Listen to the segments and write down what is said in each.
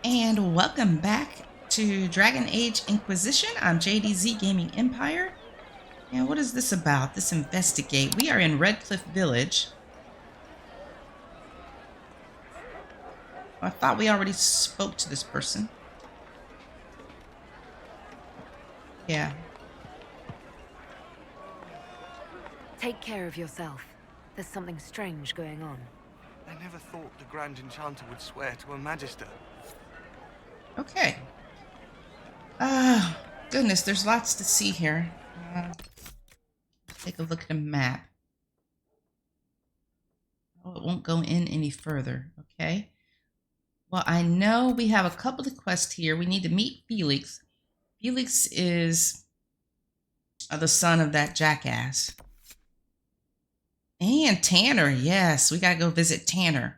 And welcome back to Dragon Age Inquisition. I'm JDZ Gaming Empire. And what is this about? This investigate. We are in Redcliffe Village. I thought we already spoke to this person. Yeah. Take care of yourself. There's something strange going on. I never thought the Grand Enchanter would swear to a Magister. Okay. Goodness, there's lots to see here. Take a look at a map. Oh, it won't go in any further. Okay. Well, I know we have a couple of quests here. We need to meet Felix. Felix is the son of that jackass. And Tanner, yes, we gotta go visit Tanner.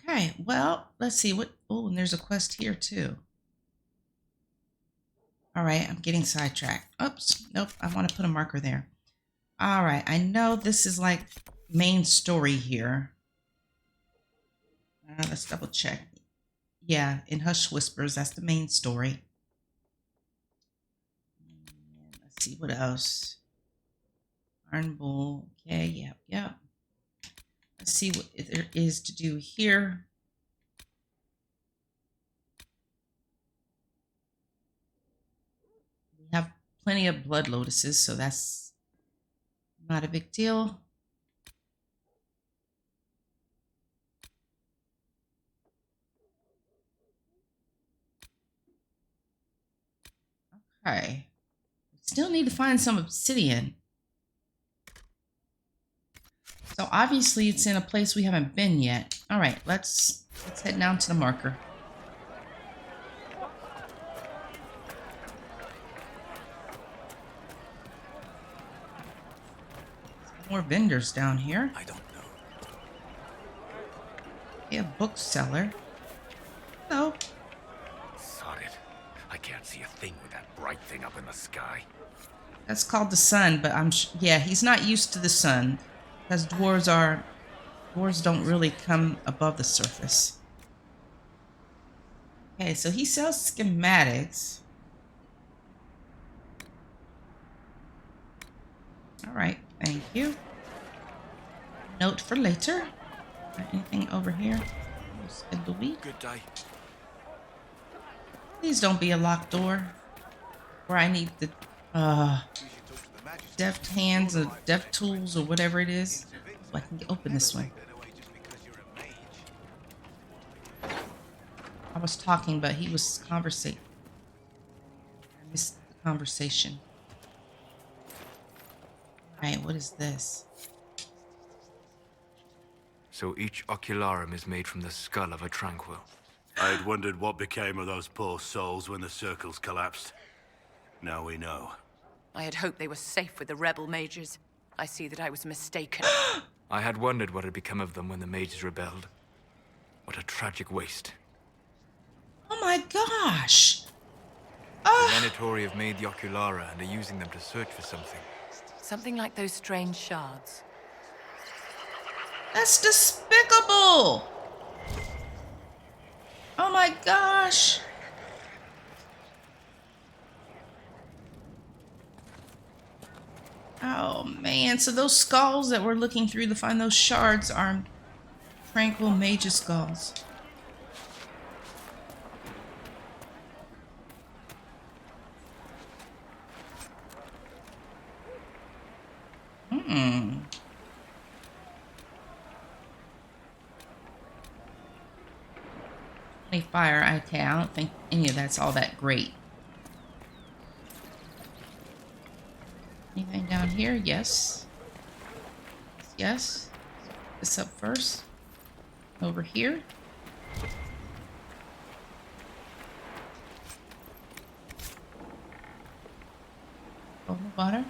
Okay, well, let's see what. Oh, and there's a quest here too. All right, I'm getting sidetracked. Oops, nope, I want to put a marker there. All right, I know this is like main story here. Let's double check. Yeah, in Hush Whispers, that's the main story. Let's see what else. Iron Bull. Okay, yep. Let's see what there is to do here. We have plenty of blood lotuses, so that's not a big deal. Okay. Still need to find some obsidian. So obviously it's in a place we haven't been yet. All right, let's head down to the marker. More vendors down here. I don't know. A bookseller. Hello. Sod it. I can't see a thing with that bright thing up in the sky. That's called the sun, but yeah, he's not used to the sun. Because dwarves don't really come above the surface. Okay, so he sells schematics. All right, thank you. Note for later. Anything over here? Spend the week. Good day. Please don't be a locked door. Where I need the deft hands or deft tools or whatever it is, so I can open this one. I was talking, but he was conversating. I missed the conversation. All right, what is this? So each ocularum is made from the skull of a tranquil. I'd wondered what became of those poor souls when the circles collapsed. Now we know. I had hoped they were safe with the rebel mages. I see that I was mistaken. I had wondered what had become of them when the mages rebelled. What a tragic waste. Oh my gosh! The Venatori have made the Oculara and are using them to search for something. Something like those strange shards. That's despicable! Oh my gosh! Oh man, so those skulls that we're looking through to find those shards are tranquil mage's skulls. Fire, okay, I don't think any of that's all that great. Anything down here? Yes. Yes. This up first. Over here. Over water.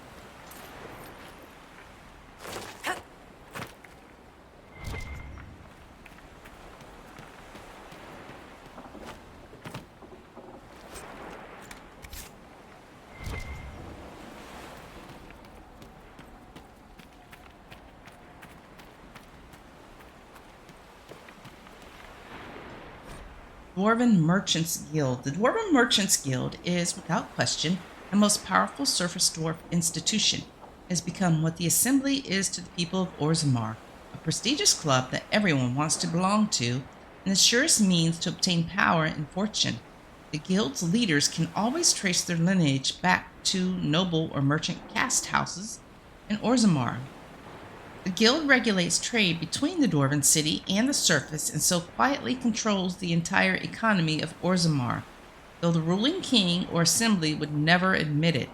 Dwarven Merchants Guild. The Dwarven Merchants Guild is, without question, the most powerful surface dwarf institution. It has become what the Assembly is to the people of Orzammar, a prestigious club that everyone wants to belong to, and the surest means to obtain power and fortune. The guild's leaders can always trace their lineage back to noble or merchant caste houses in Orzammar. The guild regulates trade between the Dwarven city and the surface and so quietly controls the entire economy of Orzammar, though the ruling king or assembly would never admit it.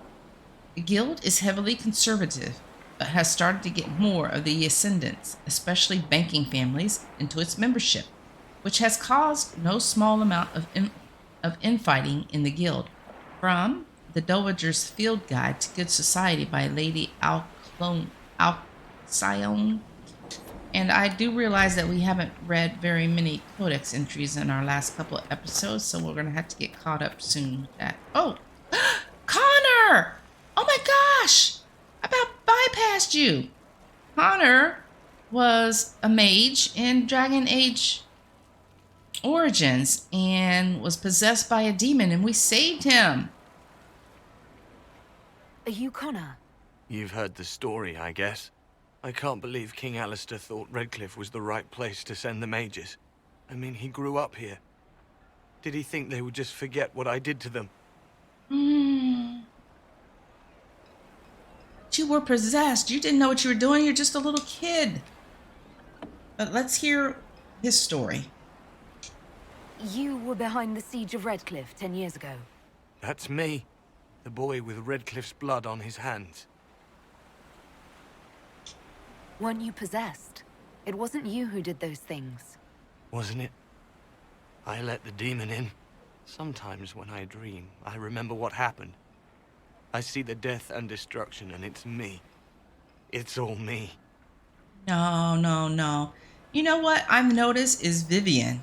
The guild is heavily conservative, but has started to get more of the ascendants, especially banking families, into its membership, which has caused no small amount of infighting in the guild. From The Dowager's Field Guide to Good Society by Lady Alcyone. And I do realize that we haven't read very many codex entries in our last couple of episodes, so we're going to have to get caught up soon with that. Oh, Connor! Oh my gosh! I about bypassed you. Connor was a mage in Dragon Age Origins and was possessed by a demon, and we saved him. Are you Connor? You've heard the story, I guess. I can't believe King Alistair thought Redcliffe was the right place to send the mages. I mean, he grew up here. Did he think they would just forget what I did to them? You were possessed. You didn't know what you were doing. You're just a little kid. But let's hear his story. You were behind the siege of Redcliffe 10 years ago. That's me. The boy with Redcliffe's blood on his hands. Weren't you possessed? It wasn't you who did those things. Wasn't it? I let the demon in. Sometimes when I dream, I remember what happened. I see the death and destruction, and it's me. It's all me. No. You know what I've noticed is Vivian.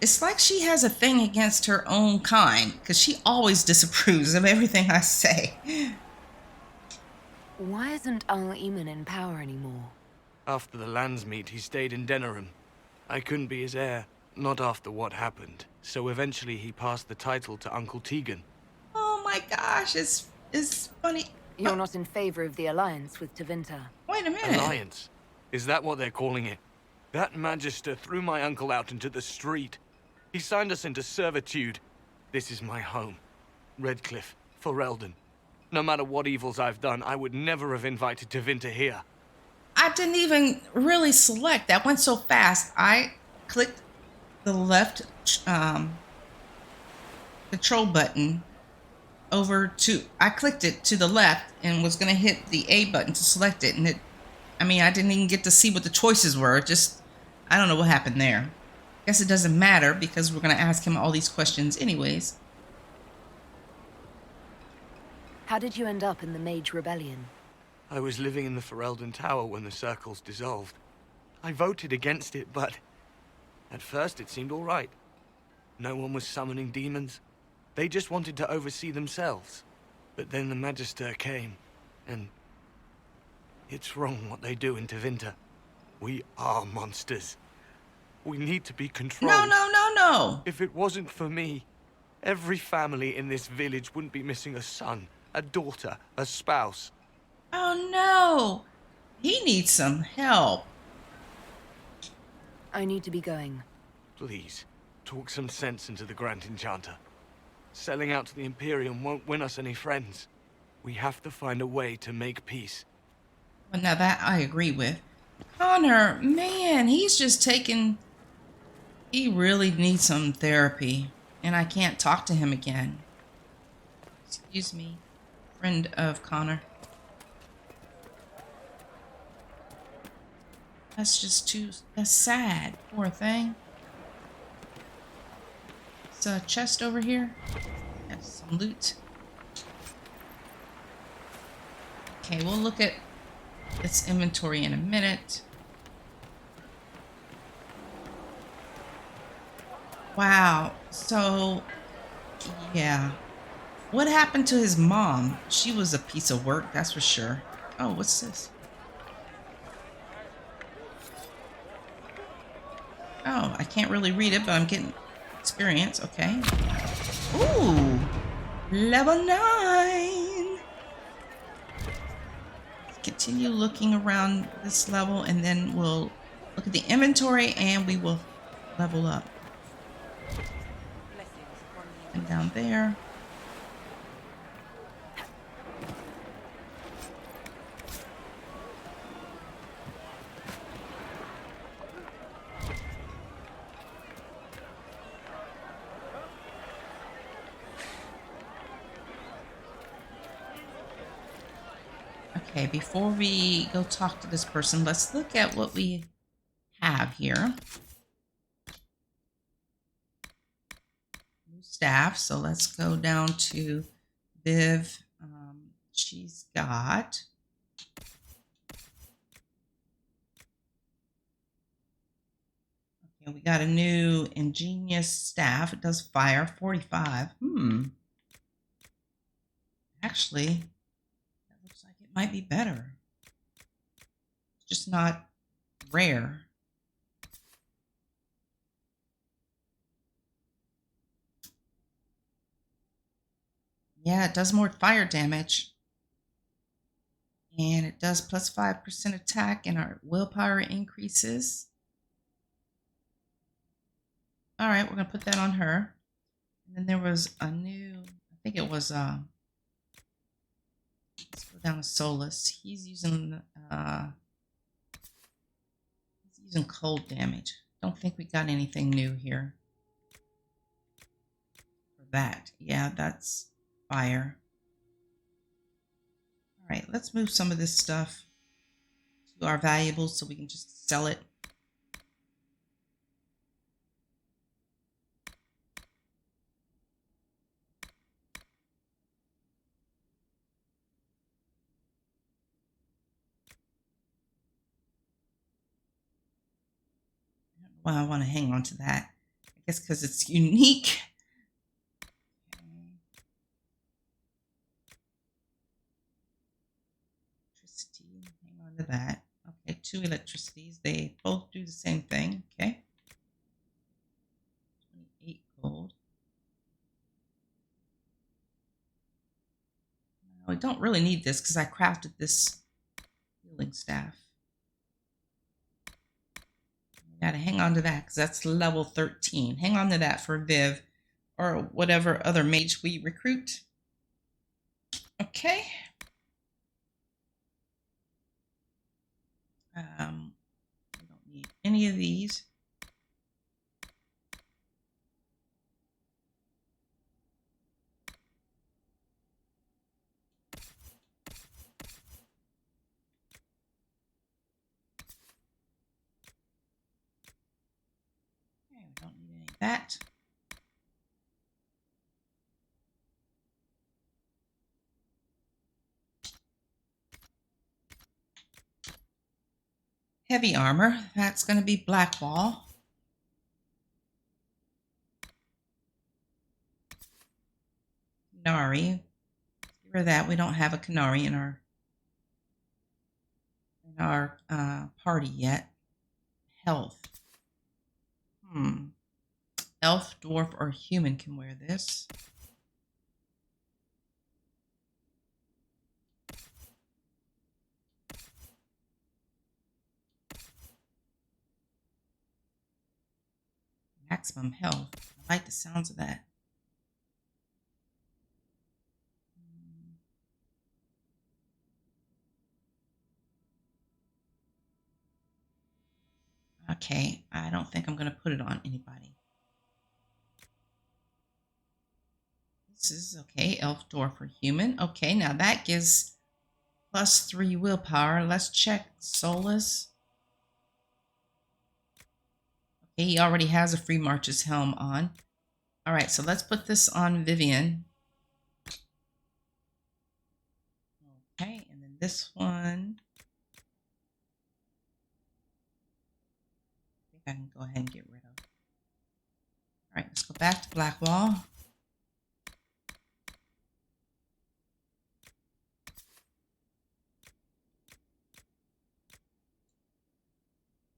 It's like she has a thing against her own kind, because she always disapproves of everything I say. Why isn't Al-Eamon in power anymore? After the lands meet, he stayed in Denerim. I couldn't be his heir, not after what happened. So eventually he passed the title to Uncle Tegan. Oh my gosh, it's funny. You're not in favor of the alliance with Tevinter. Wait a minute. Alliance? Is that what they're calling it? That Magister threw my uncle out into the street. He signed us into servitude. This is my home. Redcliffe, Ferelden. No matter what evils I've done, I would never have invited Tevinter here. I didn't even really select. That went so fast. I clicked the left control button I clicked it to the left and was going to hit the A button to select it. And I didn't even get to see what the choices were. I don't know what happened there. Guess it doesn't matter because we're going to ask him all these questions anyways. How did you end up in the Mage Rebellion? I was living in the Ferelden Tower when the circles dissolved. I voted against it, but at first it seemed all right. No one was summoning demons. They just wanted to oversee themselves. But then the Magister came, and it's wrong what they do in Tevinter. We are monsters. We need to be controlled. No. If it wasn't for me, every family in this village wouldn't be missing a son, a daughter, a spouse. Oh no. He needs some help. I need to be going. Please, talk some sense into the Grand Enchanter. Selling out to the Imperium won't win us any friends. We have to find a way to make peace. Well, now that I agree with. Connor, man, he's just taking... He really needs some therapy. And I can't talk to him again. Excuse me, friend of Connor. That's sad. Poor thing. There's a chest over here. That's some loot. Okay, we'll look at this inventory in a minute. Wow. So, yeah. What happened to his mom? She was a piece of work, that's for sure. Oh, what's this? Oh, I can't really read it, but I'm getting experience. Okay. Ooh, level 9. Let's continue looking around this level, and then we'll look at the inventory, and we will level up. And down there. Okay, before we go talk to this person, let's look at what we have here. New staff. So let's go down to Viv. She's got we got a new ingenious staff. It does fire 45. Actually, that looks like it might be better. It's just not rare. Yeah, it does more fire damage. And it does plus 5% attack, and our willpower increases. All right, we're going to put that on her. And then there was a new, I think it was, let's go down to Solus. He's using cold damage. Don't think we got anything new here for that. Yeah, that's fire. All right, let's move some of this stuff to our valuables so we can just sell it. Well, I want to hang on to that. I guess because it's unique. Electricity, hang on to that. Okay, 2 electricities. They both do the same thing. Okay. 28 gold. No, I don't really need this because I crafted this healing staff. Gotta hang on to that because that's level 13. Hang on to that for Viv or whatever other mage we recruit. Okay. We don't need any of these. Okay, we don't need any of that. Heavy armor, that's going to be Blackwall. Canary, get rid of that. We don't have a Canary in our party yet. Health. Elf, dwarf, or human can wear this. Maximum health. I like the sounds of that. Okay, I don't think I'm going to put it on anybody. This is okay. Elf, dwarf, or human. Okay, now that gives +3 willpower. Let's check Solus. Okay, he already has a Free Marches helm on. All right, so let's put this on Vivian. Okay, and then this one. I think I can go ahead and get rid of. All right, let's go back to Blackwall.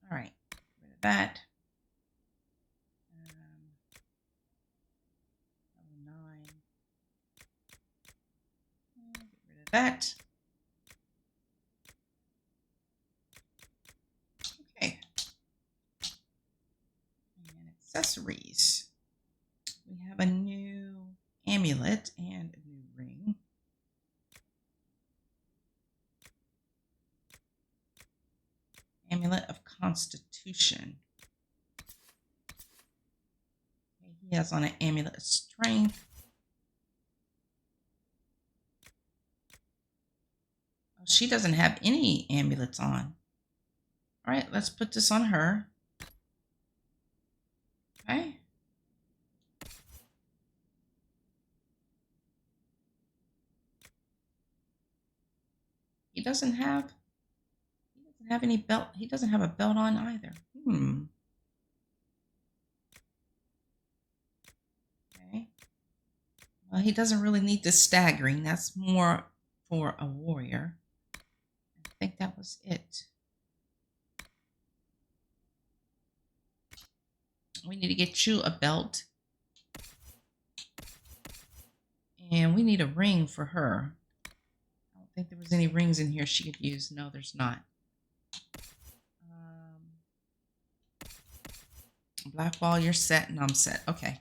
All right, get rid of that. that. Okay. And accessories. We have a new amulet and a new ring. Amulet of Constitution. Okay, he has on an amulet of strength. Oh, she doesn't have any amulets on. All right, let's put this on her. Okay. He doesn't have any belt. He doesn't have a belt on either. Okay. Well, he doesn't really need the staggering. That's more for a warrior. I think that was it. We need to get you a belt. And we need a ring for her. I don't think there was any rings in here she could use. No, there's not. Black ball, you're set and I'm set. Okay.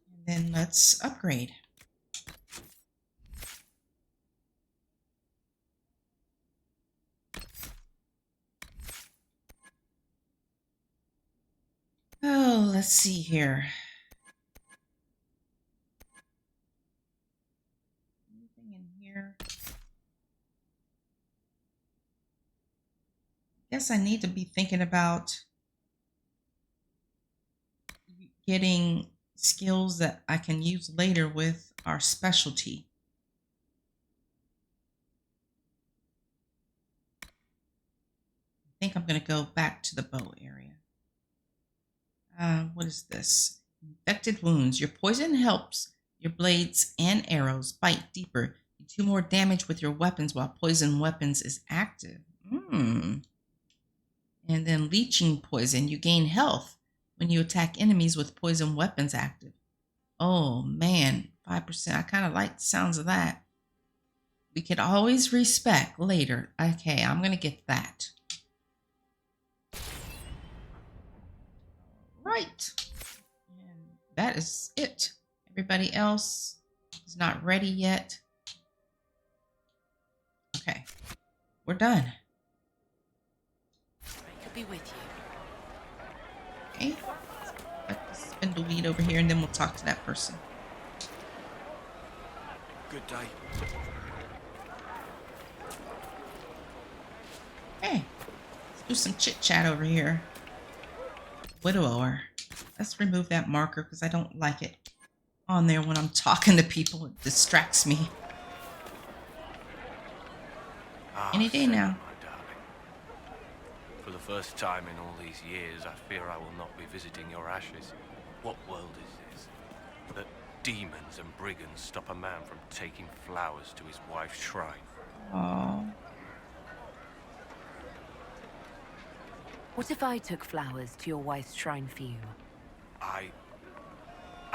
And then let's upgrade. Oh, let's see here. Anything in here? Guess I need to be thinking about getting skills that I can use later with our specialty. I think I'm going to go back to the bow area. What is this? Infected wounds. Your poison helps your blades and arrows bite deeper. You do more damage with your weapons while poison weapons is active. And then leeching poison. You gain health when you attack enemies with poison weapons active. Oh man, 5%. I kind of like the sounds of that. We could always respec later. Okay, I'm going to get that. Right. And that is it. Everybody else is not ready yet. Okay, we're done. Be with you. Okay, let the spindleweed over here and then we'll talk to that person. Good day. Okay, let's do some chit chat over here. Widower. Let's remove that marker because I don't like it on there when I'm talking to people. It distracts me. Any day now. For the first time in all these years, I fear I will not be visiting your ashes. What world is this? That demons and brigands stop a man from taking flowers to his wife's shrine. Oh. What if I took flowers to your wife's shrine for you? I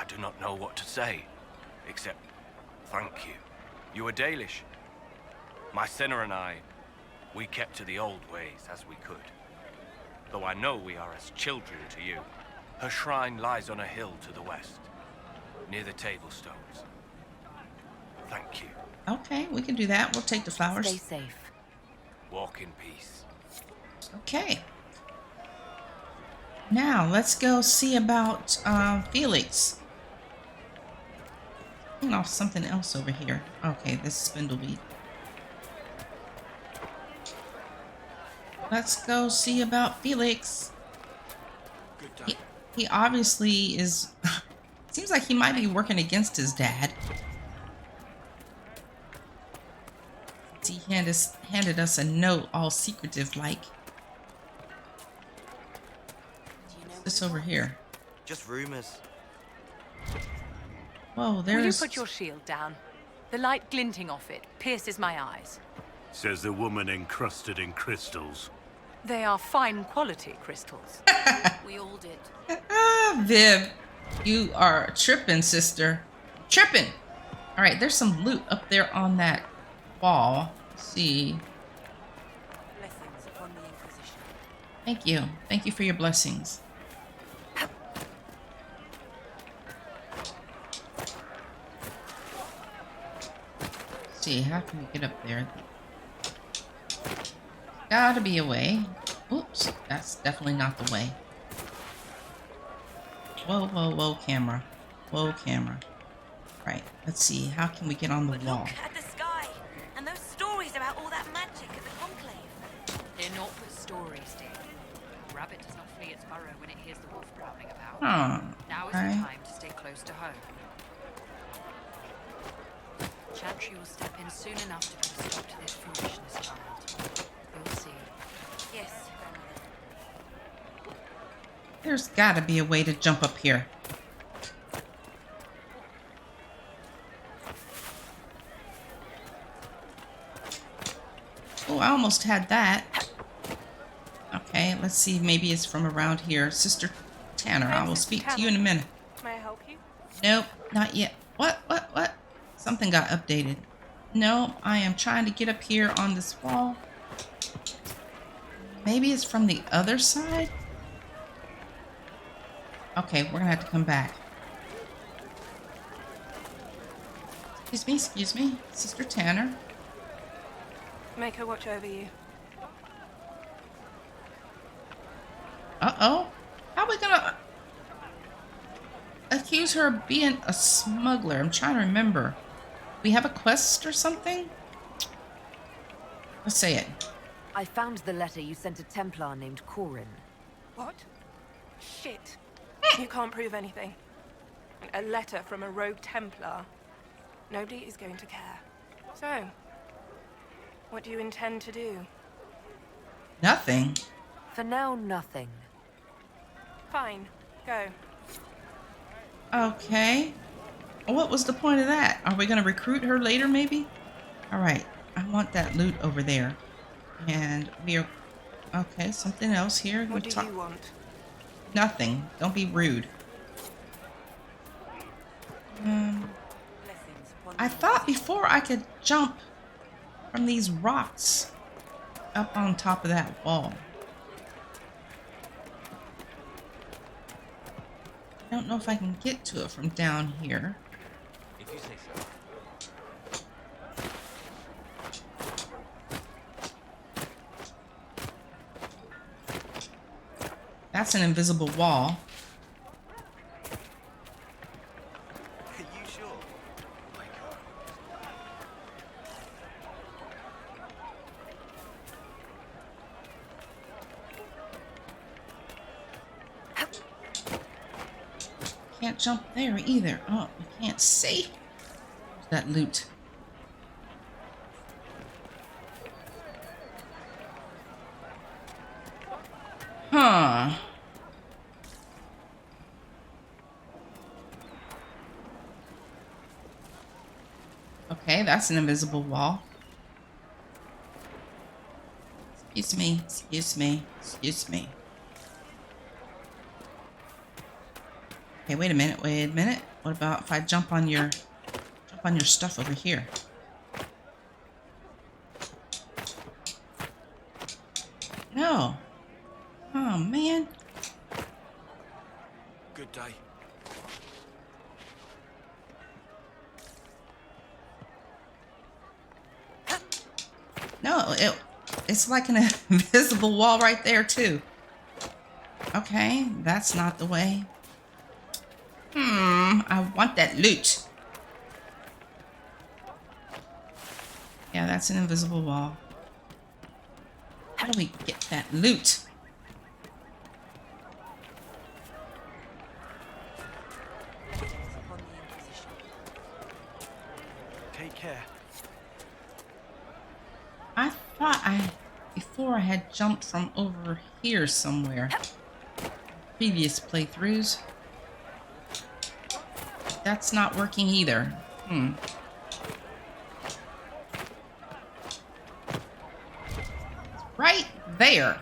do not know what to say, except thank you. You were Dalish. My sinner and I, we kept to the old ways as we could. Though I know we are as children to you. Her shrine lies on a hill to the west, near the table stones. Thank you. Okay, we can do that. We'll take the flowers. Stay safe. Walk in peace. Okay. Now, let's go see about Felix. Hang off something else over here. Okay, this spindleweed. Let's go see about Felix. He obviously is... seems like he might be working against his dad. He handed us a note, all secretive-like. What's this over here? Just rumors. Whoa, there's... Will you put your shield down? The light glinting off it pierces my eyes. Says the woman encrusted in crystals. They are fine quality crystals. We all did. Ah, Viv, you are tripping, sister. Tripping. All right, there's some loot up there on that wall. Let's see. Blessings upon the Inquisition. Thank you. Thank you for your blessings. Let's see, how can we get up there? Gotta be a way. Oops, that's definitely not the way. Whoa, whoa, whoa, camera. Whoa, camera. Right, let's see. How can we get on the wall? Look at the sky and those stories about all that magic at the Conclave. They're not but stories, dear. A rabbit does not flee its burrow when it hears the wolf prowling about. Huh. Now is Okay. the time to stay close to home. Chantry will step in soon enough to put a stop to this foolishness, child. You'll see. Yes. There's gotta be a way to jump up here. Oh, I almost had that. Okay, let's see. Maybe it's from around here. Sister Tanner, I will speak to you in a minute. May I help you? Nope, not yet. What? Something got updated. No, I am trying to get up here on this wall. Maybe it's from the other side? Okay, we're gonna have to come back. Excuse me, Sister Tanner. Make her watch over you. Uh-oh. How are we gonna accuse her of being a smuggler? I'm trying to remember. We have a quest or something? Let's say it. I found the letter you sent a Templar named Corin. What? Shit. You can't prove anything. A letter from a rogue Templar. Nobody is going to care. So, what do you intend to do? Nothing. For now, nothing. Fine. Go. Okay. What was the point of that? Are we going to recruit her later, maybe? All right. I want that loot over there. And we are... Okay, something else here. What do you want? Nothing. Don't be rude. Blessings upon I the thought before I could jump from these rocks up on top of that wall. I don't know if I can get to it from down here. If you say so. That's an invisible wall. Are you sure? My God. Can't jump there either. Oh, we can't see. Where's that loot? Huh. Okay, that's an invisible wall. Excuse me, excuse me, excuse me. Okay, wait a minute, wait a minute. What about if I jump on your stuff over here? No. Oh man. Good day. No, it's like an invisible wall right there too. Okay, that's not the way. I want that loot. Yeah, that's an invisible wall. How do we get that loot? Blessings upon the Inquisition. Take care. I thought before I had jumped from over here somewhere. Previous playthroughs. That's not working either. Right there.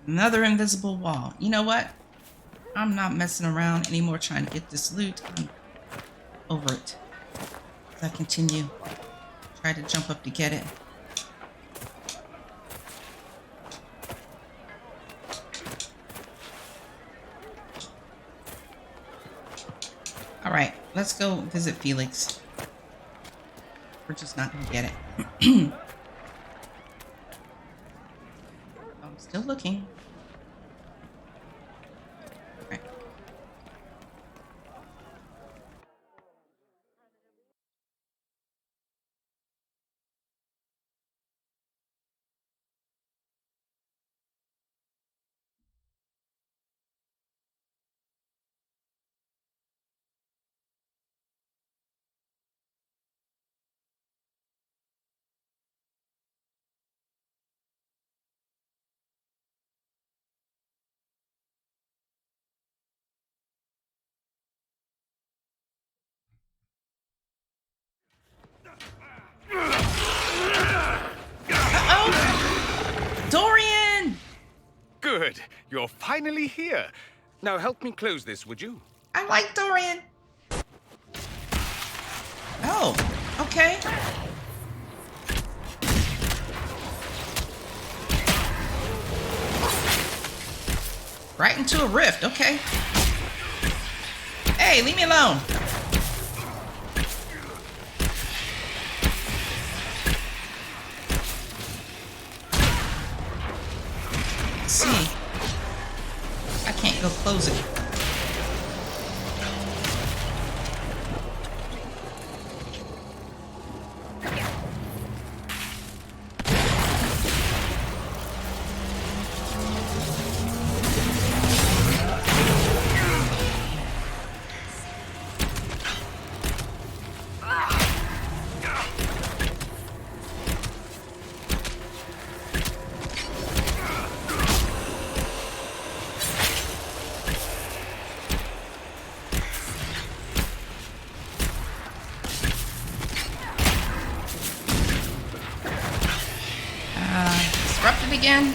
Another invisible wall. You know what? I'm not messing around anymore trying to get this loot. I'm over it. As I continue, try to jump up to get it. All right, let's go visit Felix. We're just not gonna get it. I'm still looking. Okay. Uh-oh! Dorian! Good. You're finally here. Now help me close this, would you? I like Dorian. Oh, okay. Right into a rift, okay. Hey, leave me alone. Let's see. I can't go close it. Disrupt it again.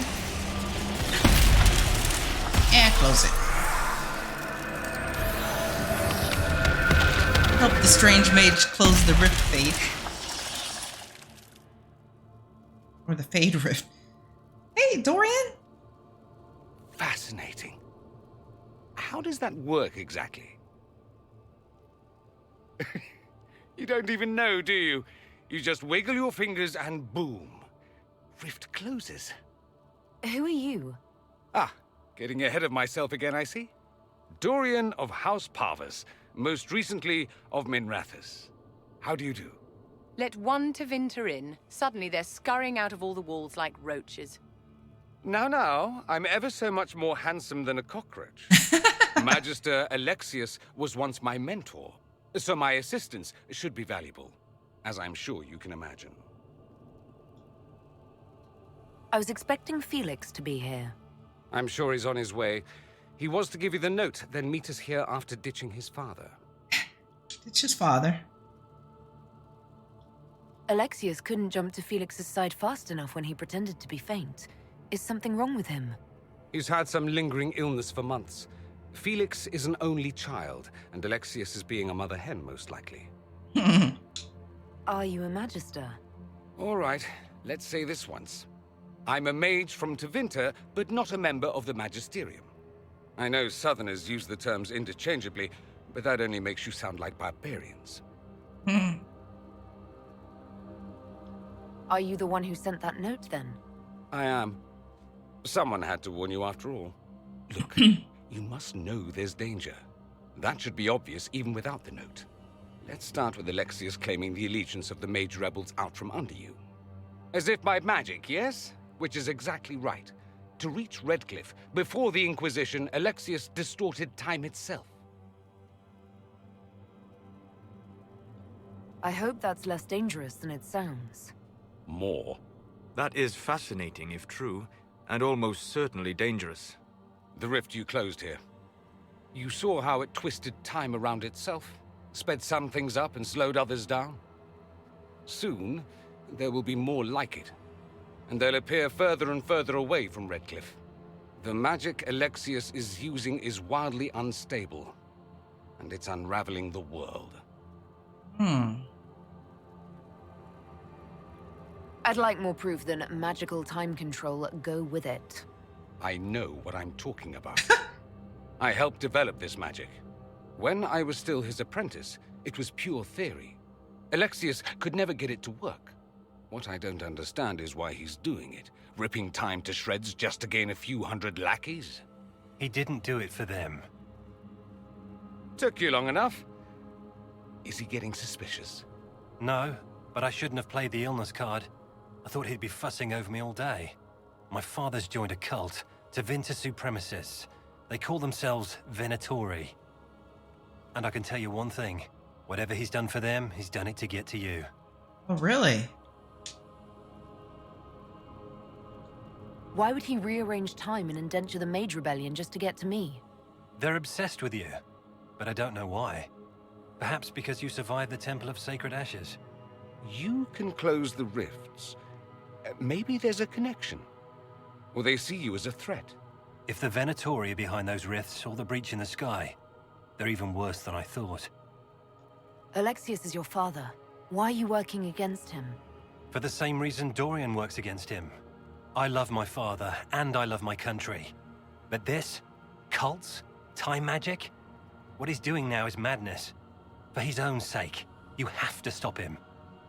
And close it. Help the strange mage close the rift fade. Or the fade rift. Hey, Dorian! Fascinating. How does that work exactly? You don't even know, do you? You just wiggle your fingers and boom. Rift closes. Who are you? Ah, getting ahead of myself again, I see. Dorian of House Parvus, most recently of Minrathous. How do you do? Let one Tevinter in. Suddenly they're scurrying out of all the walls like roaches. Now, I'm ever so much more handsome than a cockroach. Magister Alexius was once my mentor, so my assistance should be valuable, as I'm sure you can imagine. I was expecting Felix to be here. I'm sure he's on his way. He was to give you the note, then meet us here after ditching his father. It's his father. Alexius couldn't jump to Felix's side fast enough when he pretended to be faint. Is something wrong with him? He's had some lingering illness for months. Felix is an only child, and Alexius is being a mother hen, most likely. Are you a Magister? All right, let's say this once. I'm a mage from Tevinter, but not a member of the Magisterium. I know Southerners use the terms interchangeably, but that only makes you sound like barbarians. Are you the one who sent that note, then? I am. Someone had to warn you after all. Look, you must know there's danger. That should be obvious even without the note. Let's start with Alexius claiming the allegiance of the mage rebels out from under you. As if by magic, yes? Which is exactly right. To reach Redcliffe, before the Inquisition, Alexius distorted time itself. I hope that's less dangerous than it sounds. More. That is fascinating if true, and almost certainly dangerous. The rift you closed here. You saw how it twisted time around itself, sped some things up and slowed others down. Soon, there will be more like it, and they'll appear further and further away from Redcliffe. The magic Alexius is using is wildly unstable, and it's unraveling the world. I'd like more proof than magical time control go with it. I know what I'm talking about. I helped develop this magic. When I was still his apprentice, it was pure theory. Alexius could never get it to work. What I don't understand is why he's doing it, ripping time to shreds just to gain a few hundred lackeys. He didn't do it for them. Took you long enough. Is he getting suspicious? No, but I shouldn't have played the illness card. I thought he'd be fussing over me all day. My father's joined a cult, Tevinter Supremacists. They call themselves Venatori. And I can tell you one thing. Whatever he's done for them, he's done it to get to you. Oh, really? Why would he rearrange time and indenture the Mage Rebellion just to get to me? They're obsessed with you, but I don't know why. Perhaps because you survived the Temple of Sacred Ashes. You can close the rifts. Maybe there's a connection. Or they see you as a threat. If the Venatori are behind those rifts or the breach in the sky, they're even worse than I thought. Alexius is your father. Why are you working against him? For the same reason Dorian works against him. I love my father, and I love my country. But this? Cults? Time magic? What he's doing now is madness. For his own sake, you have to stop him.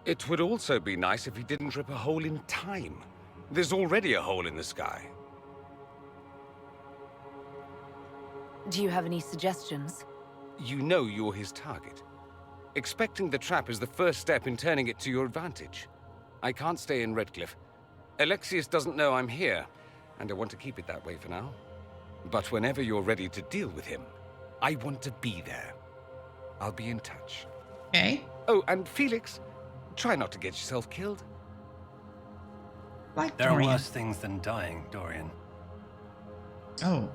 It would also be nice if he didn't rip a hole in time. There's already a hole in the sky. Do you have any suggestions? You know you're his target. Expecting the trap is the first step in turning it to your advantage. I can't stay in Redcliffe. Alexius doesn't know I'm here, and I want to keep it that way for now. But whenever you're ready to deal with him, I want to be there. I'll be in touch. Okay. Oh, and Felix, try not to get yourself killed. Like There are Dorian. worse things than dying, Dorian. Oh.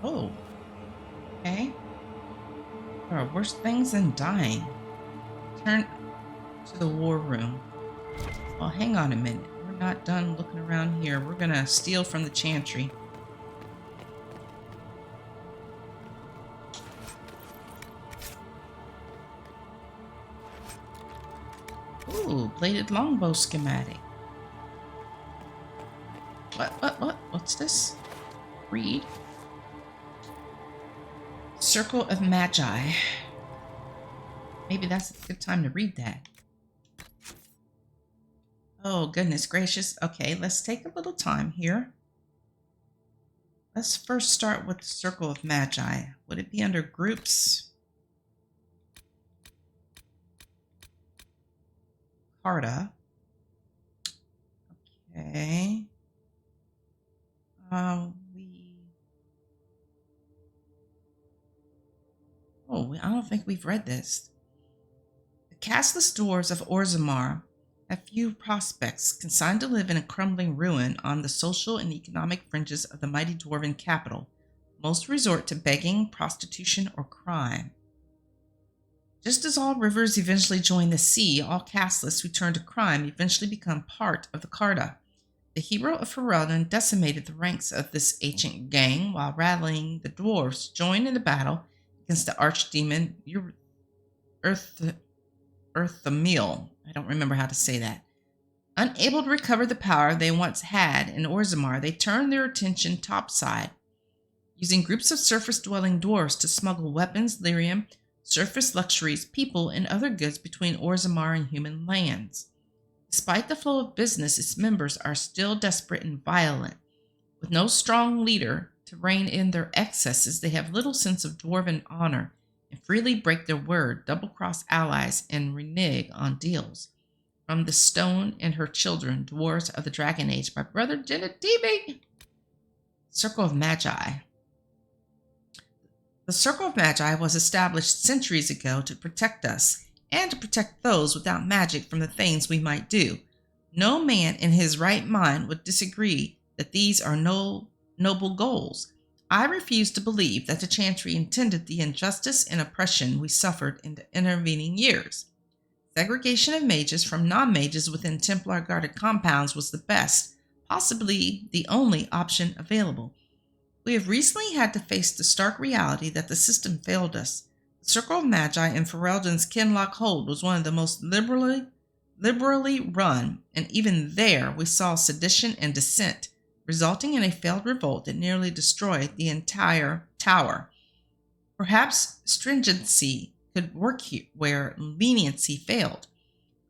Oh. Okay. There are worse things than dying. Turn to the war room. Well, hang on a minute. We're not done looking around here. We're gonna steal from the chantry. Ooh, bladed longbow schematic. What? What's this? Read. Circle of Magi. Maybe that's a good time to read that. Oh, goodness gracious. Okay, let's take a little time here. Let's first start with the Circle of Magi. Would it be under groups? Carta. Okay. I don't think we've read this. The castless dwarves of Orzammar have few prospects, consigned to live in a crumbling ruin on the social and economic fringes of the mighty dwarven capital. Most resort to begging, prostitution, or crime. Just as all rivers eventually join the sea, all castless who turn to crime eventually become part of the Carta. The hero of Ferelden decimated the ranks of this ancient gang while rallying the dwarves joined in the battle against the archdemon Earthamil. I don't remember how to say that. Unable to recover the power they once had in Orzammar, they turned their attention topside, using groups of surface-dwelling dwarves to smuggle weapons, lyrium, surface luxuries, people, and other goods between Orzammar and human lands. Despite the flow of business, its members are still desperate and violent. With no strong leader to rein in their excesses, they have little sense of dwarven honor and freely break their word, double-cross allies, and renege on deals. From the Stone and Her Children, Dwarves of the Dragon Age, by Brother Genetibi. Circle of Magi. The Circle of Magi was established centuries ago to protect us and to protect those without magic from the things we might do. No man in his right mind would disagree that these are noble goals. I refuse to believe that the Chantry intended the injustice and oppression we suffered in the intervening years. Segregation of mages from non-mages within Templar-guarded compounds was the best, possibly the only option available. We have recently had to face the stark reality that the system failed us. The Circle of Magi in Ferelden's Kinloch Hold was one of the most liberally run, and even there we saw sedition and dissent, resulting in a failed revolt that nearly destroyed the entire tower. Perhaps stringency could work here where leniency failed.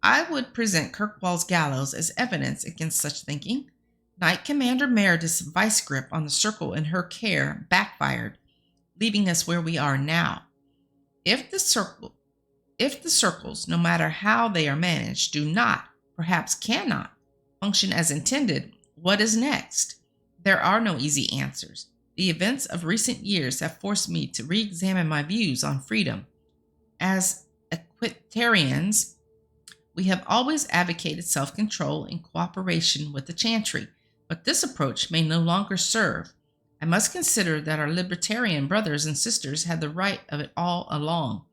I would present Kirkwall's gallows as evidence against such thinking. Knight Commander Meredith's vice grip on the circle in her care backfired, leaving us where we are now. If the circles, no matter how they are managed, do not, perhaps cannot, function as intended, what is next? There are no easy answers. The events of recent years have forced me to re-examine my views on freedom. As Equitarians, we have always advocated self-control in cooperation with the Chantry, but this approach may no longer serve. I must consider that our libertarian brothers and sisters had the right of it all along.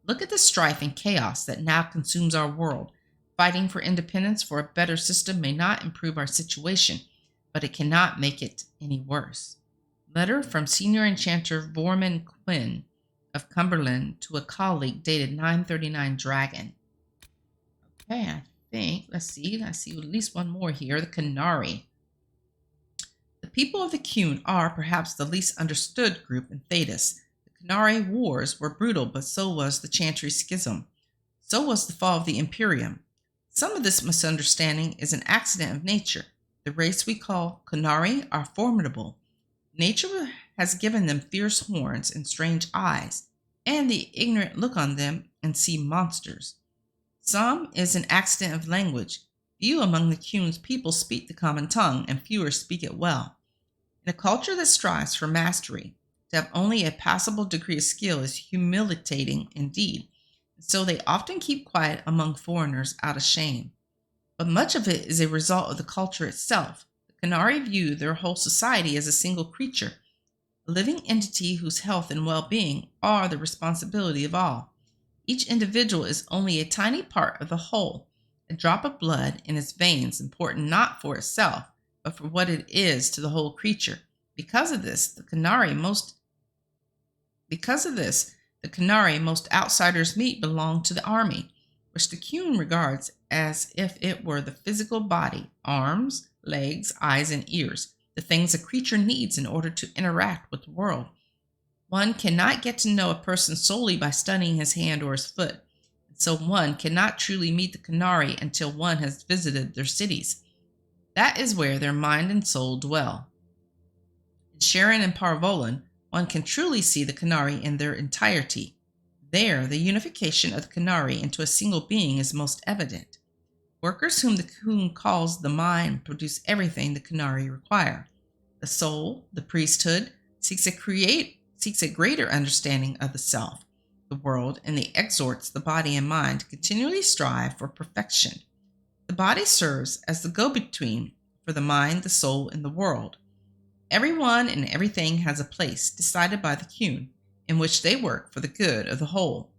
Look at the strife and chaos that now consumes our world. Fighting for independence for a better system may not improve our situation, but it cannot make it any worse. Letter from Senior Enchanter Vorman Quinn of Cumberland to a colleague dated 939 Dragon. Okay, I think, let's see at least one more here, the Canary. The people of the Cune are perhaps the least understood group in Thedas. The Canary Wars were brutal, but so was the Chantry Schism. So was the fall of the Imperium. Some of this misunderstanding is an accident of nature. The race we call Canary are formidable. Nature has given them fierce horns and strange eyes, and the ignorant look on them and see monsters. Some is an accident of language. Few among the Cune's people speak the common tongue, and fewer speak it well. In a culture that strives for mastery, to have only a passable degree of skill is humiliating indeed, and so they often keep quiet among foreigners out of shame. But much of it is a result of the culture itself. The Canary view their whole society as a single creature, a living entity whose health and well-being are the responsibility of all. Each individual is only a tiny part of the whole, a drop of blood in its veins, important not for itself, but for what it is to the whole creature. Because of this, the Canary most outsiders meet belong to the army, which the Cune regards as if it were the physical body, arms, legs, eyes, and ears, the things a creature needs in order to interact with the world. One cannot get to know a person solely by studying his hand or his foot, and so one cannot truly meet the Canary until one has visited their cities. That is where their mind and soul dwell. In Sharon and Parvolan, one can truly see the Canary in their entirety. There, the unification of the Canary into a single being is most evident. Workers whom the Cune calls the mind produce everything the Canary require. The soul, the priesthood, seeks a greater understanding of the self, the world, and it exhorts the body and mind to continually strive for perfection. The body serves as the go-between for the mind, the soul, and the world. Everyone and everything has a place decided by the Cune, in which they work for the good of the whole.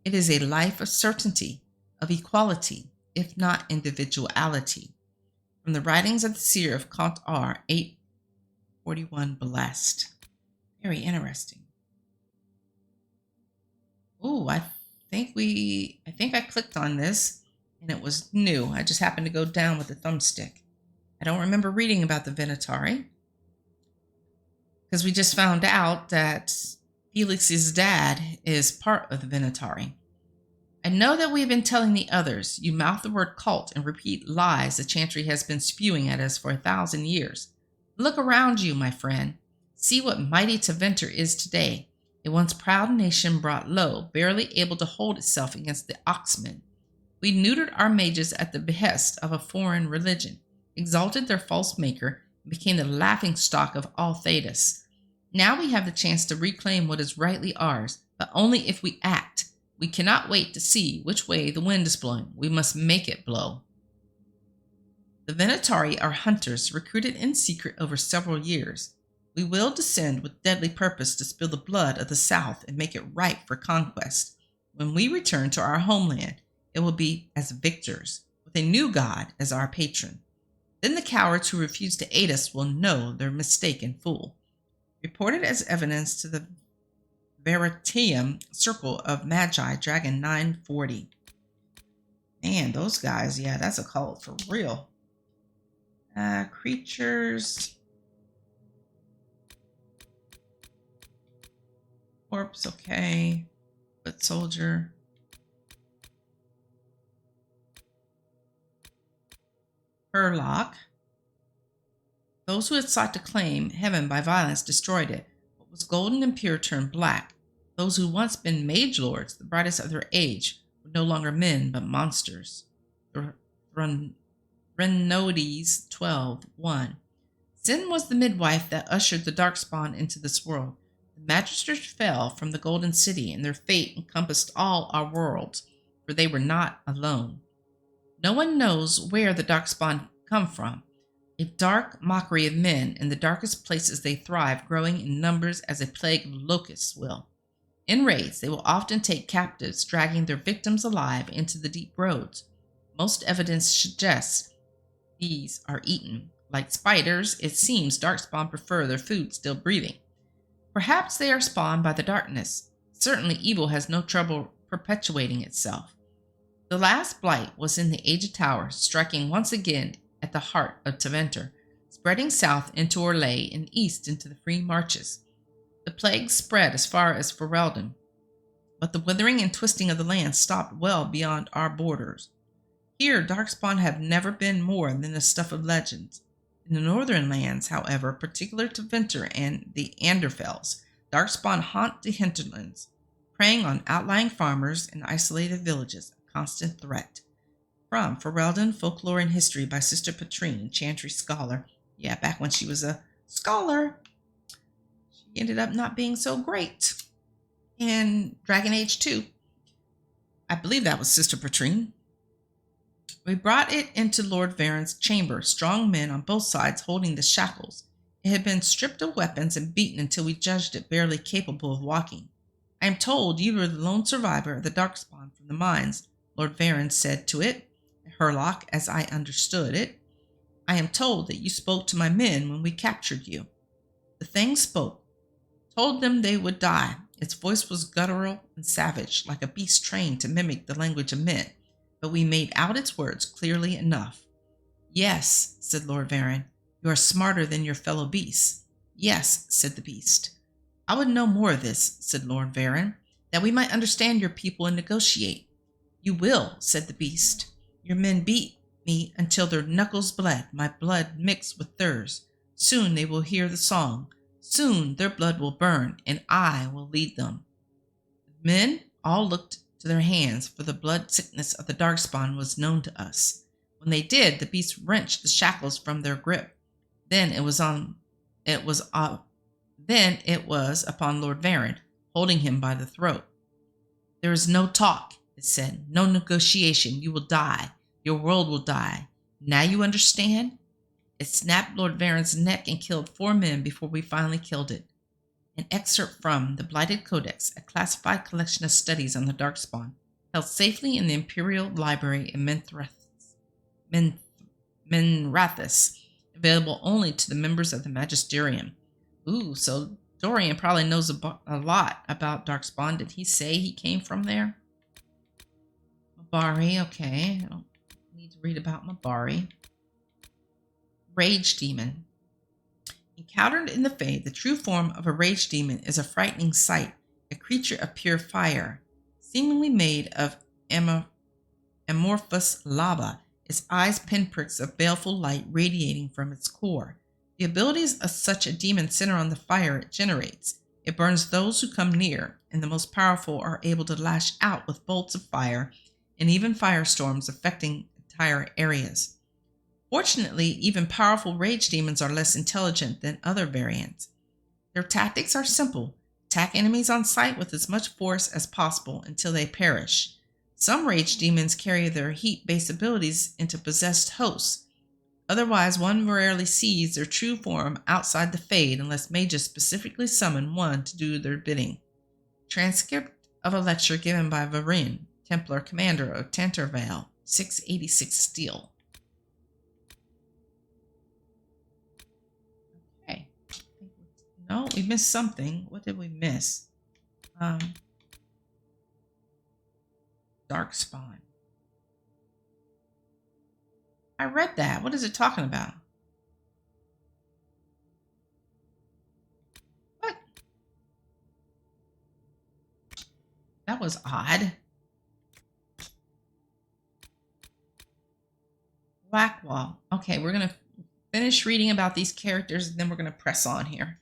It is a life of certainty, of equality, if not individuality. From the writings of the Seer of Kant R. 841 Blessed. Very interesting. Oh, I think I clicked on this and it was new. I just happened to go down with the thumbstick. I don't remember reading about the Venatari, because we just found out that Felix's dad is part of the Venatari. I know that we have been telling the others, you mouth the word cult and repeat lies the Chantry has been spewing at us for 1,000 years. Look around you, my friend. See what mighty Tevinter is today, a once proud nation brought low, barely able to hold itself against the Oxmen. We neutered our mages at the behest of a foreign religion, exalted their false maker, and became the laughingstock of all Thedas. Now we have the chance to reclaim what is rightly ours, but only if we act. We cannot wait to see which way the wind is blowing. We must make it blow. The Venatari are hunters recruited in secret over several years. We will descend with deadly purpose to spill the blood of the South and make it ripe for conquest. When we return to our homeland, it will be as victors, with a new god as our patron. Then the cowards who refuse to aid us will know their mistaken fool. reported as evidence to the Veritatum Circle of Magi, Dragon 940. Man, those guys, yeah, that's a cult for real. Creatures. Corpse, okay. Foot soldier. Herlock. Those who had sought to claim heaven by violence destroyed it. What was golden and pure turned black. Those who once been mage lords, the brightest of their age, were no longer men but monsters. Renodes 12:1. Sin was the midwife that ushered the darkspawn into this world. The magistrates fell from the golden city, and their fate encompassed all our worlds, for they were not alone. No one knows where the darkspawn come from. A dark mockery of men in the darkest places they thrive, growing in numbers as a plague of locusts will. In raids, they will often take captives, dragging their victims alive into the deep roads. Most evidence suggests these are eaten. Like spiders, it seems darkspawn prefer their food still breathing. Perhaps they are spawned by the darkness. Certainly evil has no trouble perpetuating itself. The last blight was in the Aged Tower, striking once again at the heart of Taventer, spreading south into Orlais and east into the free marches. The plague spread as far as Ferelden, but the withering and twisting of the land stopped well beyond our borders. Here, darkspawn have never been more than the stuff of legends. In the northern lands, however, particular to Venter and the Anderfels, darkspawn haunt the hinterlands, preying on outlying farmers and isolated villages, a constant threat. From Ferelden, Folklore and History by Sister Patrine, Chantry Scholar. Yeah, back when she was a scholar. She ended up not being so great. In Dragon Age 2, I believe that was Sister Patrine. We brought it into Lord Varen's chamber, strong men on both sides holding the shackles. It had been stripped of weapons and beaten until we judged it barely capable of walking. I am told you were the lone survivor of the darkspawn from the mines, Lord Varen said to it, Herlock, as I understood it. I am told that you spoke to my men when we captured you. The thing spoke, told them they would die. Its voice was guttural and savage, like a beast trained to mimic the language of men, but we made out its words clearly enough. Yes, said Lord Varen, you are smarter than your fellow beasts. Yes, said the beast. I would know more of this, said Lord Varen, that we might understand your people and negotiate. You will, said the beast. Your men beat me until their knuckles bled, my blood mixed with theirs. Soon they will hear the song. Soon their blood will burn, and I will lead them. The men all looked to their hands, for the blood sickness of the darkspawn was known to us. When they did, the beast wrenched the shackles from their grip. Then it was upon Lord Varen, holding him by the throat. There is no talk, it said, no negotiation. You will die. Your world will die. Now you understand? It snapped Lord Varen's neck and killed 4 men before we finally killed it. An excerpt from the Blighted Codex, a classified collection of studies on the darkspawn, held safely in the Imperial Library in Minrathous, available only to the members of the Magisterium. Ooh, so Dorian probably knows a lot about darkspawn. Did he say he came from there? Mabari, okay. I don't need to read about Mabari. Rage Demon. Encountered in the Fade, the true form of a rage demon is a frightening sight, a creature of pure fire, seemingly made of amorphous lava, its eyes pinpricks of baleful light radiating from its core. The abilities of such a demon center on the fire it generates. It burns those who come near, and the most powerful are able to lash out with bolts of fire and even firestorms affecting entire areas. Fortunately, even powerful rage demons are less intelligent than other variants. Their tactics are simple. Attack enemies on sight with as much force as possible until they perish. Some rage demons carry their heat-based abilities into possessed hosts. Otherwise, one rarely sees their true form outside the Fade unless mages specifically summon one to do their bidding. Transcript of a lecture given by Varin, Templar Commander of Tantervale, 686 Steel. Oh, we missed something. What did we miss? Darkspawn. I read that. What is it talking about? What? That was odd. Blackwall. Okay, we're going to finish reading about these characters and then we're going to press on here.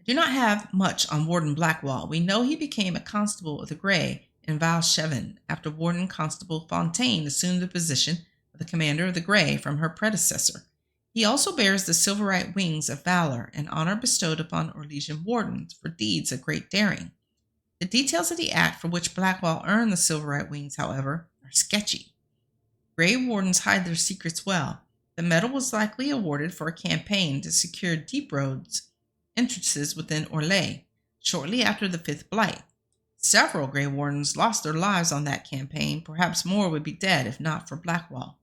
I do not have much on Warden Blackwall. We know he became a constable of the Grey in Valcheven after Warden Constable Fontaine assumed the position of the commander of the Grey from her predecessor. He also bears the Silverite Wings of Valor, an honor bestowed upon Orlesian wardens for deeds of great daring. The details of the act for which Blackwall earned the Silverite Wings, however, are sketchy. Grey wardens hide their secrets well. The medal was likely awarded for a campaign to secure deep roads entrances within Orlais, shortly after the Fifth Blight. Several Grey Wardens lost their lives on that campaign. Perhaps more would be dead if not for Blackwall.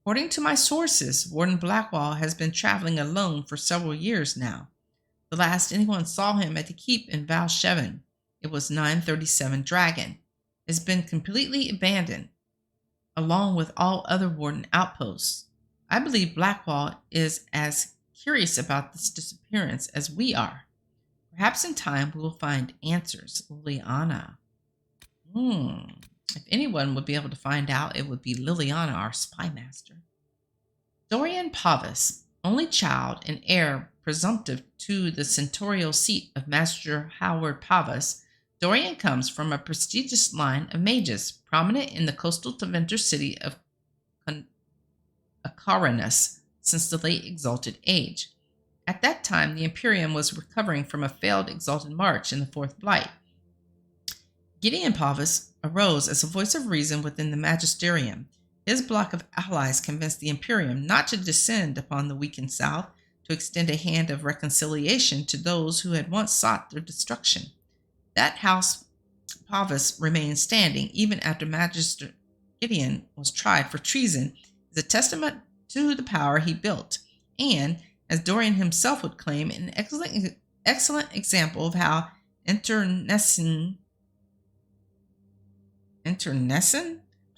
According to my sources, Warden Blackwall has been traveling alone for several years now. The last anyone saw him at the keep in Valcheven, it was 937 Dragon, has been completely abandoned, along with all other Warden outposts. I believe Blackwall is as curious about this disappearance as we are. Perhaps in time we will find answers. Liliana. If anyone would be able to find out, it would be Liliana, our spy master. Dorian Pavus, only child and heir presumptive to the senatorial seat of Master Howard Pavus, Dorian comes from a prestigious line of mages, prominent in the coastal Tevinter city of Acaranus since the late Exalted Age. At that time, the Imperium was recovering from a failed Exalted March in the Fourth Blight. Gideon Pavus arose as a voice of reason within the Magisterium. His block of allies convinced the Imperium not to descend upon the weakened South, to extend a hand of reconciliation to those who had once sought their destruction. That house Pavus remained standing even after Magister Gideon was tried for treason, is a testament to the power he built, and, as Dorian himself would claim, an excellent example of how internecine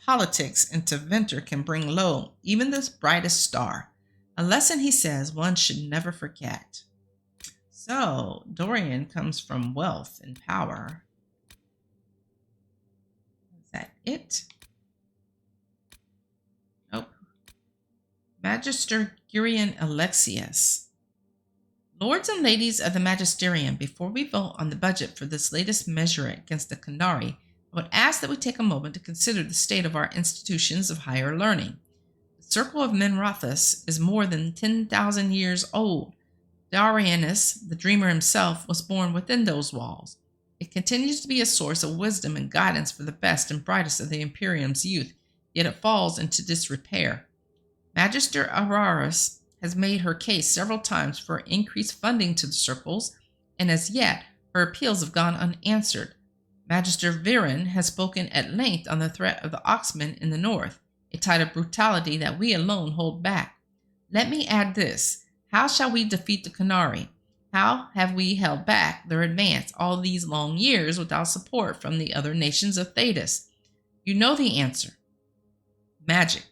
politics in Tevinter can bring low even the brightest star. A lesson, he says, one should never forget. So, Dorian comes from wealth and power. Is that it? Nope. Magister Gurion Alexius. Lords and ladies of the Magisterium, before we vote on the budget for this latest measure against the Canari, I would ask that we take a moment to consider the state of our institutions of higher learning. The Circle of Menrothus is more than 10,000 years old. Darianus, the dreamer himself, was born within those walls. It continues to be a source of wisdom and guidance for the best and brightest of the Imperium's youth, yet it falls into disrepair. Magister Araris has made her case several times for increased funding to the circles, and as yet her appeals have gone unanswered. Magister Viren has spoken at length on the threat of the Oxmen in the north, a tide of brutality that we alone hold back. Let me add this. How shall we defeat the Canari? How have we held back their advance all these long years without support from the other nations of Thedas? You know the answer. Magic.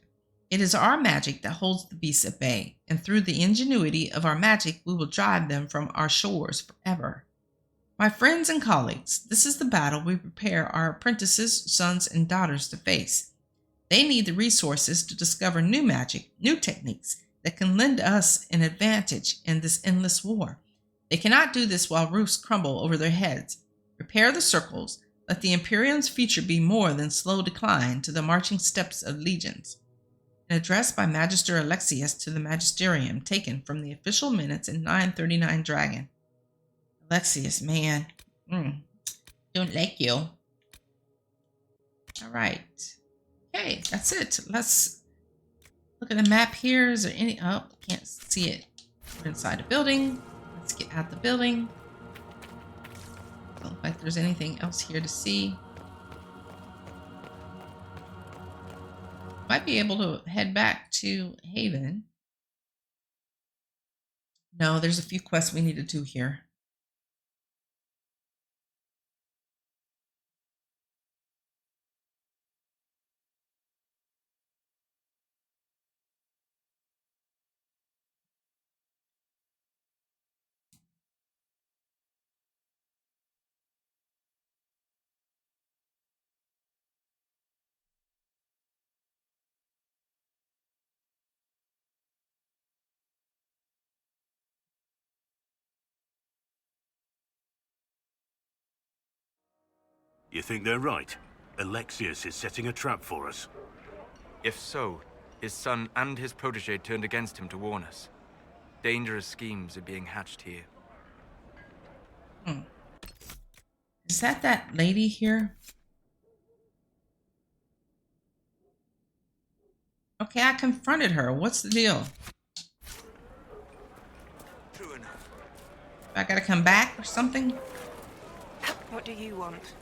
It is our magic that holds the beasts at bay, and through the ingenuity of our magic we will drive them from our shores forever. My friends and colleagues, this is the battle we prepare our apprentices, sons, and daughters to face. They need the resources to discover new magic, new techniques that can lend us an advantage in this endless war. They cannot do this while roofs crumble over their heads. Prepare the circles. Let the Imperium's future be more than slow decline to the marching steps of legions. An address by Magister Alexius to the Magisterium, taken from the official minutes in 939 Dragon. Alexius, man. Don't like you. All right. Okay, that's it. Let's look at the map here. Is there any... Oh, can't see it. We're inside a building. Let's get out the building. Don't look like there's anything else here to see. Might be able to head back to Haven. No, there's a few quests we need to do here. You think they're right? Alexius is setting a trap for us. If so, his son and his protege turned against him to warn us. Dangerous schemes are being hatched here. Is that lady here? Okay, I confronted her. What's the deal? True enough. I gotta come back or something? What do you want?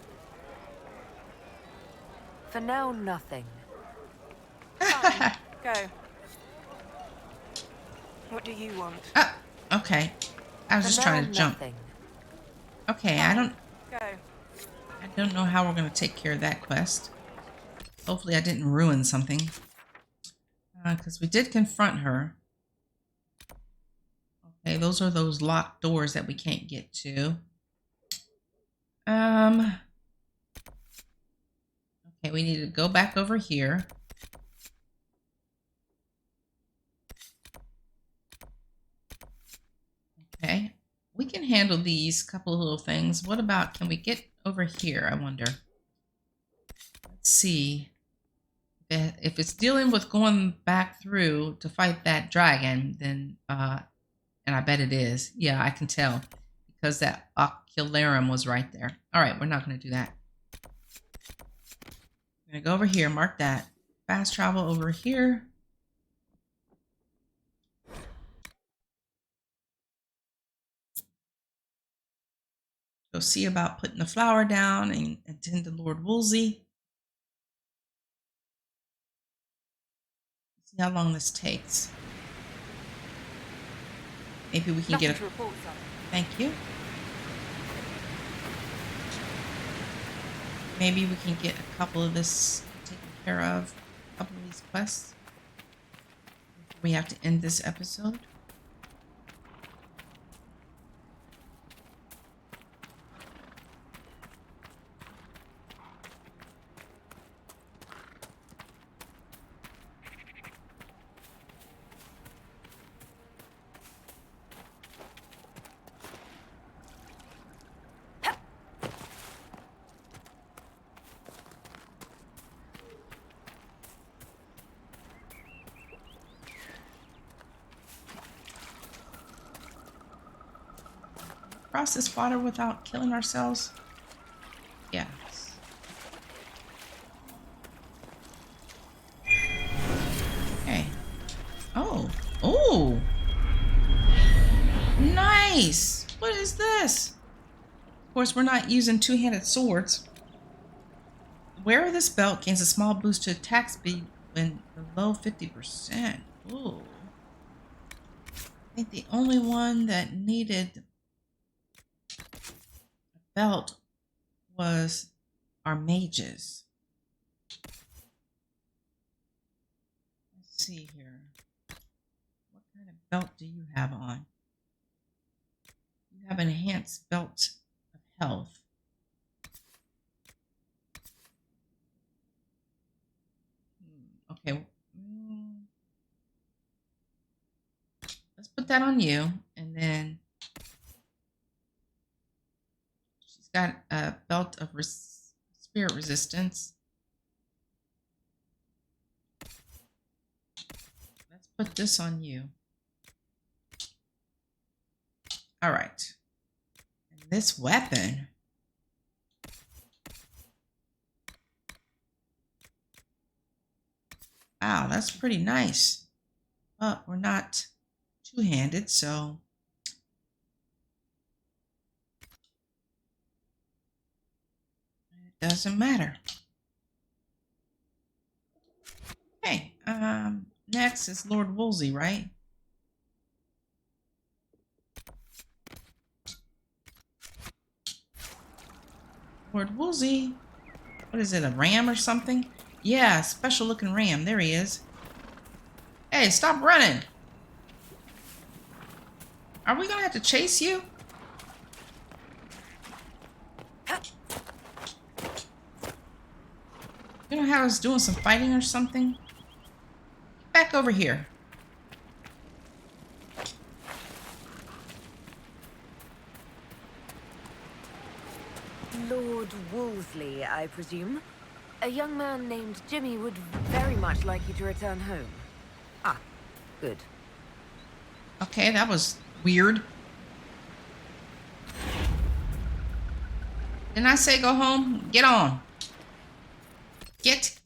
For now, nothing. Fine. Go. What do you want? Okay. I was For just now, trying to jump. nothing. Okay, I Go. don't know how we're gonna take care of that quest. Hopefully I didn't ruin something. Because we did confront her. Okay, those are those locked doors that we can't get to. Okay, we need to go back over here. Okay, we can handle these couple of little things. What about, can we get over here, I wonder? Let's see. If it's dealing with going back through to fight that dragon, then, and I bet it is. Yeah, I can tell. Because that ocularum was right there. All right, we're not going to do that. I'm going to go over here, mark that. Fast travel over here. Go see about putting the flower down and attend to Lord Woolsey. See how long this takes. Maybe we can get a... Thank you. Maybe we can get a couple of this taken care of. A couple of these quests. We have to end this episode. Cross this water without killing ourselves? Yes. Okay. Oh. Oh. Nice. What is this? Of course, we're not using two-handed swords. Wearer of this belt gains a small boost to attack speed when below 50%. Ooh. I think the only one that needed belt was our mages. Let's see here. What kind of belt do you have on? You have an enhanced belt of health. Okay. Let's put that on you, and then got a belt of spirit resistance. Let's put this on you. All right. And this weapon. Wow, that's pretty nice. But we're not two-handed, so doesn't matter. Okay, next is Lord Woolsey, right? Lord Woolsey. What is it, a ram or something? Yeah, special looking ram. There he is. Hey, stop running. Are we gonna have to chase you? You gonna have us doing some fighting or something? Get back over here. Lord Wolseley, I presume? A young man named Jimmy would very much like you to return home. Ah, good. Okay, that was weird. Didn't I say go home? Get on. Get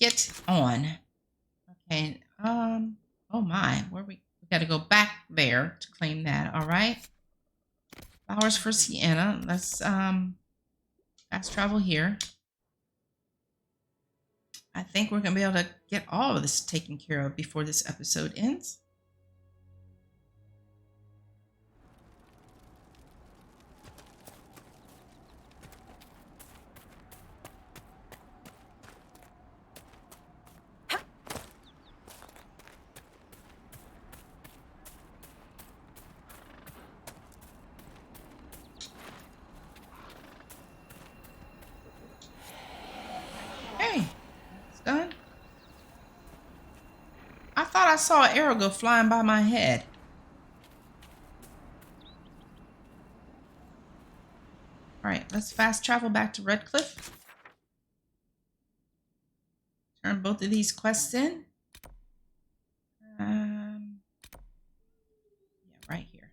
on. Okay, oh my, we gotta go back there to claim that, all right? Flowers for Sienna. Let's, fast travel here. I think we're gonna be able to get all of this taken care of before this episode ends. Hey, it's done. I thought I saw an arrow go flying by my head. All right, let's fast travel back to Redcliffe. Turn both of these quests in. Yeah, right here.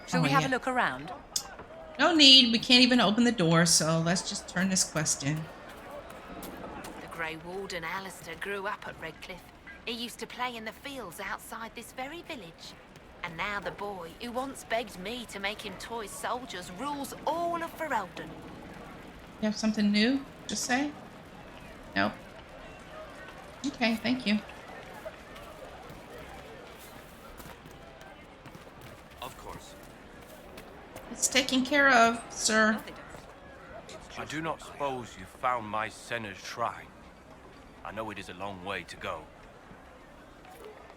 Shall we have a look around? No need. We can't even open the door, so let's just turn this quest in. The Grey Warden Alistair grew up at Redcliffe. He used to play in the fields outside this very village. And now the boy, who once begged me to make him toy soldiers, rules all of Ferelden. You have something new to say? Nope. Okay, thank you. Of course. It's taken care of, sir. I do not suppose you found my Senna's shrine. I know it is a long way to go.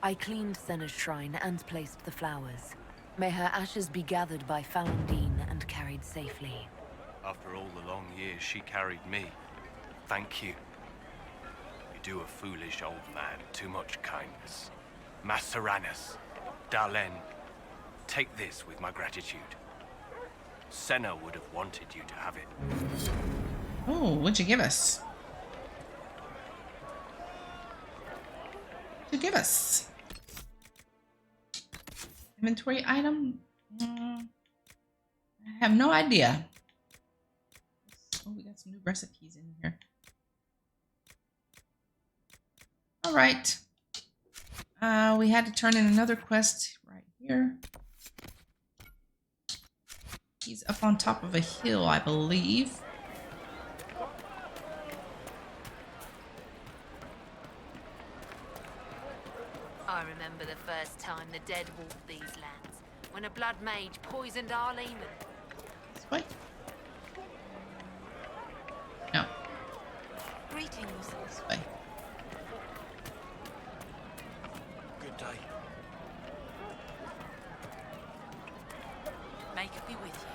I cleaned Senna's shrine and placed the flowers. May her ashes be gathered by Falundine and carried safely. After all the long years she carried me, thank you. You do a foolish old man too much kindness. Maceranus, Dalen, take this with my gratitude. Senna would have wanted you to have it. Oh, what'd you give us? What'd you give us? Inventory item? I have no idea. Oh, we got some new recipes in here. All right. We had to turn in another quest right here. He's up on top of a hill, I believe. I remember the first time the dead walked these lands, when a blood mage poisoned our leman. This way? No, Greetings. this way. Good day. May it be with you.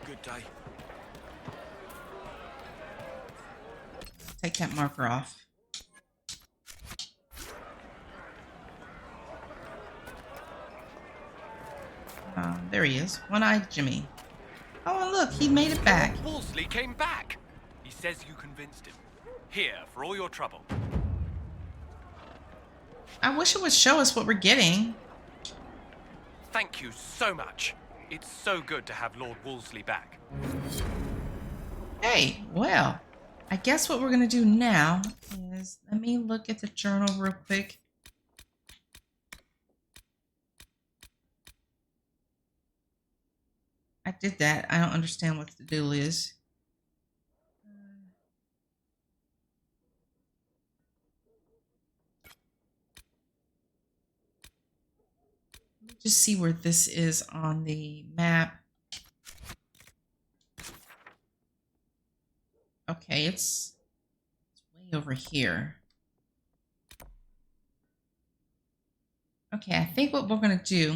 Good day. Take that marker off. There he is. One-eyed Jimmy. Oh, and look, he made it back. Wolseley came back. He says you convinced him. Here, for all your trouble. I wish it would show us what we're getting. Thank you so much. It's so good to have Lord Wolseley back. Hey, well, I guess what we're going to do now is, let me look at the journal real quick. I did that. I don't understand what the deal is. just see where this is on the map. Okay, it's way over here. Okay, I think what we're going to do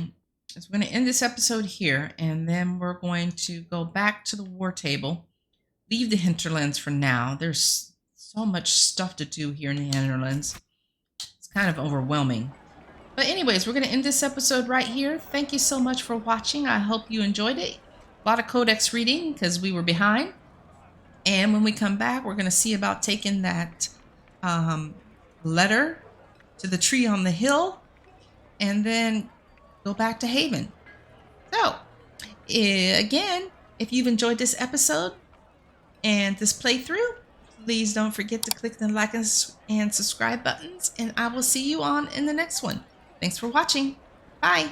is we're going to end this episode here, and then we're going to go back to the war table, leave the hinterlands for now. There's so much stuff to do here in the hinterlands. It's kind of overwhelming. But anyways, we're going to end this episode right here. Thank you so much for watching. I hope you enjoyed it. A lot of Codex reading because we were behind. And when we come back, we're going to see about taking that letter to the tree on the hill and then go back to Haven. So, again, if you've enjoyed this episode and this playthrough, please don't forget to click the like and subscribe buttons, and I will see you on in the next one. Thanks for watching. Bye.